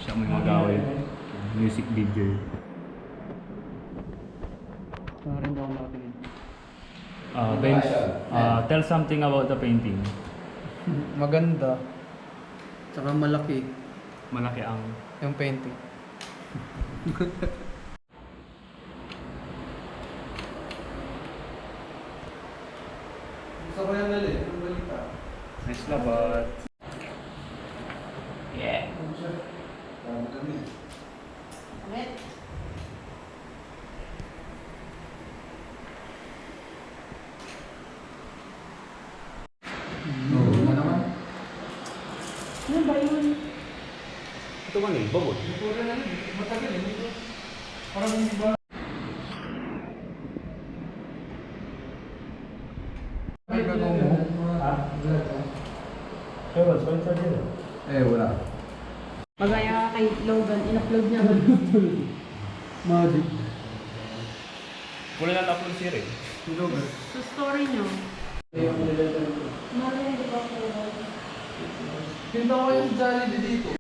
Siya may magaway. Music video. Rin daw natin. Tell something about the painting. Maganda. Tsaka malaki Malaki ang... yung painting. Gusto ko yan nali. Ang balita. Nice labat. Yeah. Ulit. Ano ba yun? Ito man eh, babot. Matagal eh. Parang hindi ba? Ay, gagawin mo? Ha? Wala. Magaya ka kay Logan, in-upload niya. Magic. Wala na upload siya rin. Logan. Sa story niyo. Mali, hindi ba ako? Pinta ko yung Jollibee dito.